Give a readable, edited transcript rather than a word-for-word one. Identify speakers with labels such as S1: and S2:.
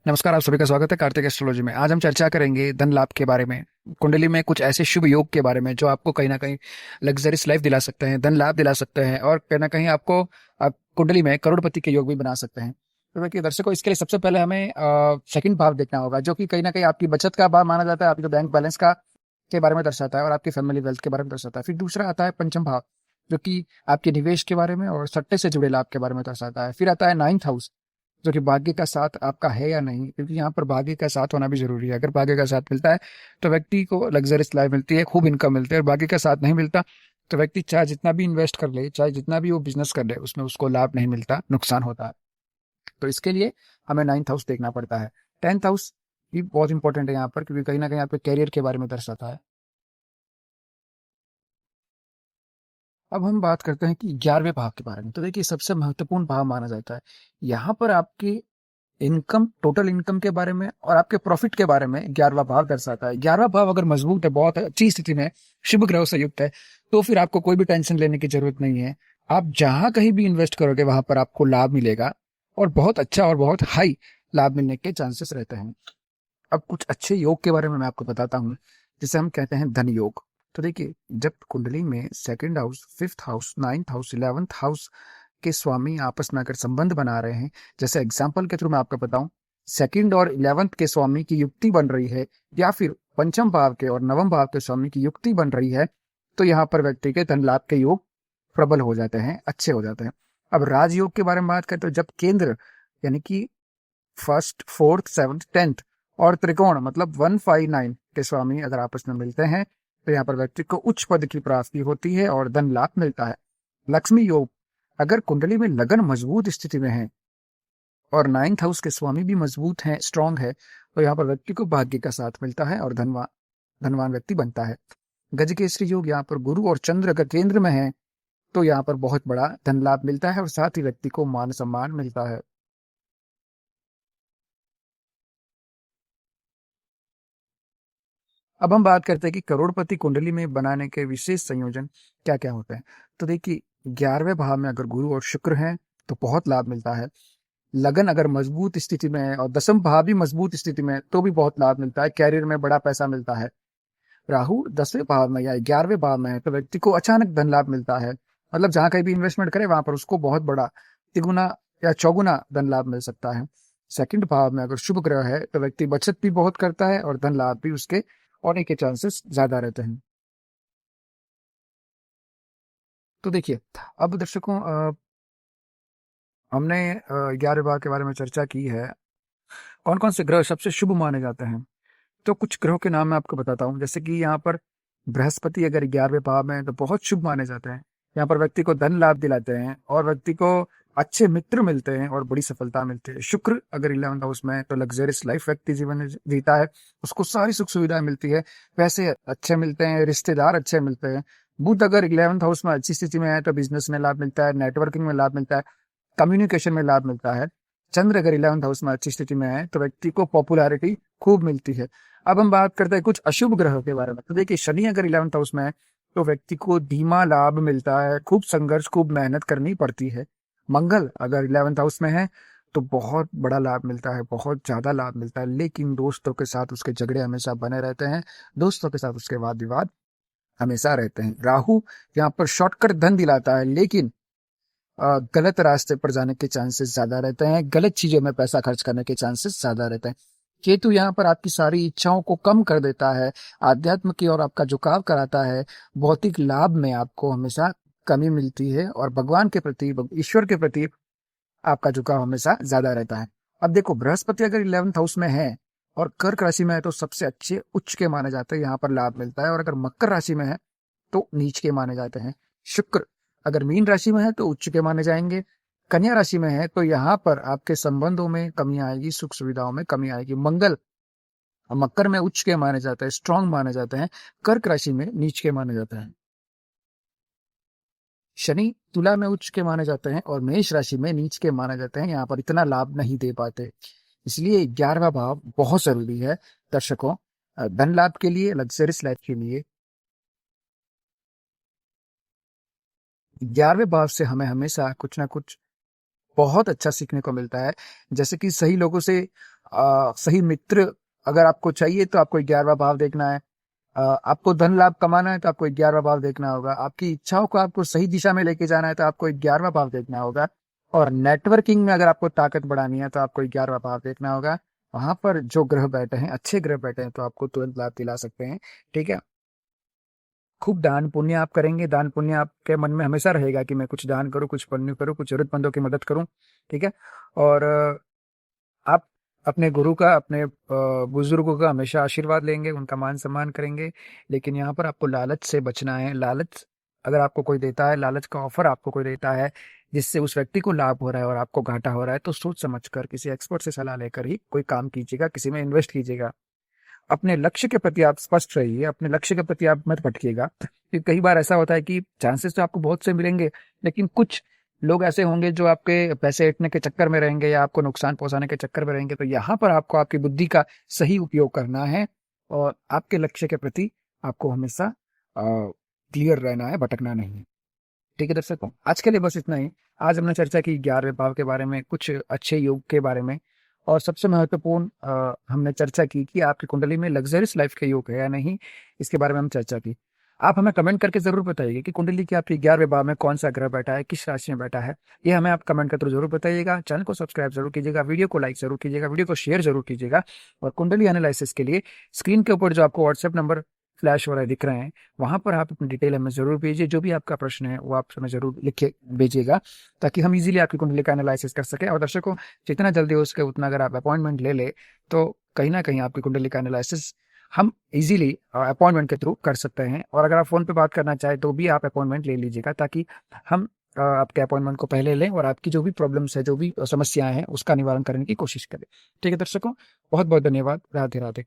S1: नमस्कार, आप सभी का स्वागत है कार्तिक एस्ट्रोलॉजी में। आज हम चर्चा करेंगे धन लाभ के बारे में। कुंडली में कुछ ऐसे शुभ योग के बारे में जो आपको कहीं ना कहीं लग्जरियस लाइफ दिला सकते हैं, धन लाभ दिला सकते हैं और कहीं ना कहीं आपको कुंडली में करोड़पति के योग भी बना सकते हैं। तो देखिए दर्शकों, इसके लिए सबसे पहले हमें सेकंड भाव देखना होगा, जो कि कहीं ना कहीं आपकी बचत का भाव माना जाता है, आपके बैंक बैलेंस का के बारे में दर्शाता है और आपकी फैमिली वेल्थ के बारे में दर्शाता है। फिर दूसरा आता है पंचम भाव, जो कि आपके निवेश के बारे में और सट्टे से जुड़े लाभ के बारे में दर्शाता है। फिर आता है नाइन्थ हाउस, जो कि भाग्य का साथ आपका है या नहीं, क्योंकि यहाँ पर भाग्य का साथ होना भी जरूरी है। अगर भाग्य का साथ मिलता है तो व्यक्ति को लग्जरियस लाइफ मिलती है, खूब इनकम मिलती है। और भाग्य का साथ नहीं मिलता तो व्यक्ति चाहे जितना भी इन्वेस्ट कर ले, चाहे जितना भी वो बिजनेस कर ले, उसमें उसको लाभ नहीं मिलता, नुकसान होता है। तो इसके लिए हमें नाइन्थ हाउस देखना पड़ता है। टेंथ हाउस भी बहुत इंपॉर्टेंट है यहाँ पर, क्योंकि कहीं ना कहीं आपके कैरियर के बारे में दर्शाता है। अब हम बात करते हैं कि 11वें भाव के बारे में। तो देखिए, सबसे महत्वपूर्ण भाव माना जाता है। यहाँ पर आपकी इनकम, टोटल इनकम के बारे में और आपके प्रॉफिट के बारे में 11वां भाव दर्शाता है। 11वां भाव अगर मजबूत है, बहुत अच्छी स्थिति में, शुभ ग्रहों से युक्त है, तो फिर आपको कोई भी टेंशन लेने की जरूरत नहीं है। आप जहां कहीं भी इन्वेस्ट करोगे वहां पर आपको लाभ मिलेगा और बहुत अच्छा और बहुत हाई लाभ मिलने के चांसेस रहते हैं। अब कुछ अच्छे योग के बारे में मैं आपको बताता हूँ, जिसे हम कहते हैं धन योग। तो देखिए, जब कुंडली में second house, fifth house, ninth house, 11th house के स्वामी आपस में अगर संबंध बना रहे हैं, जैसे एग्जाम्पल के थ्रू मैं आपको बताऊं, सेकंड और 11th के स्वामी की युक्ति बन रही है, या फिर पंचम भाव के और नवम भाव के स्वामी की युक्ति बन रही है, तो यहाँ पर व्यक्ति के धन लाभ के योग प्रबल हो जाते हैं, अच्छे हो जाते हैं। अब राजयोग के बारे में बात करें तो जब केंद्र, यानी कि फर्स्ट, फोर्थ, सेवंथ, टेंथ और त्रिकोण मतलब 159 के स्वामी अगर आपस में मिलते हैं, तो यहाँ पर व्यक्ति को उच्च पद की प्राप्ति होती है और धन लाभ मिलता है। लक्ष्मी योग, अगर कुंडली में लगन मजबूत स्थिति में है और नाइन्थ हाउस के स्वामी भी मजबूत हैं, स्ट्रांग है, तो यहाँ पर व्यक्ति को भाग्य का साथ मिलता है और धनवान व्यक्ति बनता है। गजकेसरी योग, यहाँ पर गुरु और चंद्र अगर केंद्र में है तो यहाँ पर बहुत बड़ा धन लाभ मिलता है और साथ ही व्यक्ति को मान सम्मान मिलता है। अब हम बात करते हैं कि करोड़पति कुंडली में बनाने के विशेष संयोजन क्या क्या होते हैं। तो देखिए, 11वें भाव में अगर गुरु और शुक्र हैं तो बहुत लाभ मिलता है। लगन अगर मजबूत स्थिति में है और दसम भाव भी मजबूत स्थिति में है तो भी बहुत लाभ मिलता है, कैरियर में बड़ा पैसा मिलता है। राहु 10वें भाव में या 11वें भाव में है तो व्यक्ति को अचानक धन लाभ मिलता है। मतलब जहां कहीं भी इन्वेस्टमेंट करे वहां पर उसको बहुत बड़ा तिगुना या चौगुना धन लाभ मिल सकता है। सेकंड भाव में अगर शुभ ग्रह है तो व्यक्ति बचत भी बहुत करता है और धन लाभ भी उसके होने के चांसेस ज्यादा रहते हैं। तो देखिए, अब दर्शकों, हमने 11वें भाव के बारे में चर्चा की है। कौन कौन से ग्रह सबसे शुभ माने जाते हैं, तो कुछ ग्रहों के नाम मैं आपको बताता हूँ। जैसे कि यहाँ पर बृहस्पति अगर 11वें भाव में है तो बहुत शुभ माने जाते हैं। यहाँ पर व्यक्ति को धन लाभ दिलाते हैं और व्यक्ति को अच्छे मित्र मिलते हैं और बड़ी सफलता मिलती है। शुक्र अगर 11th हाउस में है तो लग्जरियस लाइफ व्यक्ति जीवन में जीता है, उसको सारी सुख सुविधाएं मिलती है, पैसे अच्छे मिलते हैं, रिश्तेदार अच्छे मिलते हैं। बुध अगर 11th हाउस में अच्छी स्थिति में है तो बिजनेस में लाभ मिलता है, नेटवर्किंग में लाभ मिलता है, कम्युनिकेशन में लाभ मिलता है। चंद्र अगर 11th हाउस में अच्छी स्थिति में है तो व्यक्ति को पॉपुलैरिटी खूब मिलती है। अब हम बात करते हैं कुछ अशुभ ग्रहों के बारे में। तो देखिए, शनि अगर 11th हाउस में है तो व्यक्ति को धीमा लाभ मिलता है, खूब संघर्ष, खूब मेहनत करनी पड़ती है। मंगल अगर 11th हाउस में है तो बहुत बड़ा लाभ मिलता है, बहुत ज्यादा लाभ मिलता है, लेकिन दोस्तों के साथ उसके झगड़े हमेशा बने रहते हैं, दोस्तों के साथ उसके वाद विवाद हमेशा रहते हैं। राहु यहाँ पर शॉर्टकट धन दिलाता है, लेकिन गलत रास्ते पर जाने के चांसेस ज्यादा रहते हैं, गलत चीजों में पैसा खर्च करने के चांसेस ज्यादा रहते हैं। केतु यहाँ पर आपकी सारी इच्छाओं को कम कर देता है, आध्यात्म की ओर आपका झुकाव कराता है, भौतिक लाभ में आपको हमेशा कमी मिलती है और भगवान के प्रति, ईश्वर के प्रति आपका झुकाव हमेशा ज्यादा रहता है। अब देखो, बृहस्पति अगर 11th हाउस में है और कर्क राशि में है तो सबसे अच्छे उच्च के माने जाते हैं, यहाँ पर लाभ मिलता है। और अगर मकर राशि में है तो नीच के माने जाते हैं। शुक्र अगर मीन राशि में है तो उच्च के माने जाएंगे। कन्या राशि में है तो यहाँ पर आपके संबंधों में कमी आएगी, सुख सुविधाओं में कमी आएगी। मंगल मकर में उच्च के माने जाते हैं, स्ट्रांग माने जाते हैं। कर्क राशि में नीच के माने जाते हैं। शनि तुला में उच्च के माने जाते हैं और मेष राशि में नीच के माने जाते हैं, यहाँ पर इतना लाभ नहीं दे पाते। इसलिए 11वां भाव बहुत जरूरी है दर्शकों, धन लाभ के लिए, लग्जरियस लाइफ के लिए। 11वें भाव से हमें हमेशा कुछ ना कुछ बहुत अच्छा सीखने को मिलता है। जैसे कि सही लोगों से सही मित्र अगर आपको चाहिए तो आपको 11वां भाव देखना है। आपको धन लाभ कमाना है तो आपको 11वां भाव देखना होगा। आपकी इच्छाओं को आपको सही दिशा में लेके जाना है तो आपको 11वां भाव देखना होगा। और नेटवर्किंग में अगर आपको ताकत बढ़ानी है तो आपको 11वां भाव देखना होगा। वहां पर जो ग्रह बैठे हैं, अच्छे ग्रह बैठे हैं, तो आपको तुरंत लाभ दिला सकते हैं। ठीक है। खूब दान पुण्य आप करेंगे, दान पुण्य आपके मन में हमेशा रहेगा कि मैं कुछ दान करूं, कुछ पुण्य करूं, कुछ जरूरतमंदों की मदद करूं। ठीक है। और आप अपने गुरु का, अपने बुजुर्गों का हमेशा आशीर्वाद लेंगे, उनका मान सम्मान करेंगे। लेकिन यहाँ पर आपको लालच से बचना है। लालच अगर आपको कोई देता है, लालच का ऑफर आपको कोई देता है जिससे उस व्यक्ति को लाभ हो रहा है और आपको घाटा हो रहा है, तो सोच समझ कर किसी एक्सपर्ट से सलाह लेकर ही कोई काम कीजिएगा, किसी में इन्वेस्ट कीजिएगा। अपने लक्ष्य के प्रति आप स्पष्ट रहिए, अपने लक्ष्य के प्रति आप मत भटकिएगा, क्योंकि कई बार ऐसा होता है कि चांसेस तो आपको बहुत से मिलेंगे, लेकिन कुछ लोग ऐसे होंगे जो आपके पैसे ऐंठने के चक्कर में रहेंगे या आपको नुकसान पहुंचाने के चक्कर में रहेंगे। तो यहाँ पर आपको आपकी बुद्धि का सही उपयोग करना है और आपके लक्ष्य के प्रति आपको हमेशा क्लियर रहना है, भटकना नहीं है। ठीक है दर्शकों, आज के लिए बस इतना ही। आज हमने चर्चा की 11वें भाव के बारे में, कुछ अच्छे योग के बारे में, और सबसे महत्वपूर्ण हमने चर्चा की कि आपकी कुंडली में लग्जरियस लाइफ के योग है या नहीं, इसके बारे में हम चर्चा की। आप हमें कमेंट करके जरूर बताइए कि कुंडली की आपकी 11वें भाव में कौन सा ग्रह बैठा है, किस राशि में बैठा है। ये हमें आप कमेंट कर जरूर बताइएगा। चैनल को सब्सक्राइब जरूर कीजिएगा, वीडियो को लाइक जरूर कीजिएगा, वीडियो को शेयर जरूर कीजिएगा। और कुंडली एनालिसिस के लिए स्क्रीन के ऊपर जो आपको व्हाट्सएप नंबर फ्लैश हो रहे दिख रहे हैं, वहां पर आप अपनी डिटेल हमें जरूर भेजिए। जो भी आपका प्रश्न है वो आप हमें जरूर लिख के भेजिएगा, ताकि हम इजीली आपकी कुंडली का एनालिसिस कर सकें। और दर्शकों, जितना जल्दी हो सके उतना अगर आप अपॉइंटमेंट ले ले तो कहीं ना कहीं आपकी कुंडली का एनालिसिस हम इजीली अपॉइंटमेंट के थ्रू कर सकते हैं। और अगर आप फोन पे बात करना चाहें तो भी आप अपॉइंटमेंट ले लीजिएगा, ताकि हम आपके अपॉइंटमेंट को पहले लें और आपकी जो भी प्रॉब्लम्स है, जो भी समस्याएं हैं, उसका निवारण करने की कोशिश करें। ठीक है दर्शकों, बहुत बहुत धन्यवाद। राधे राधे।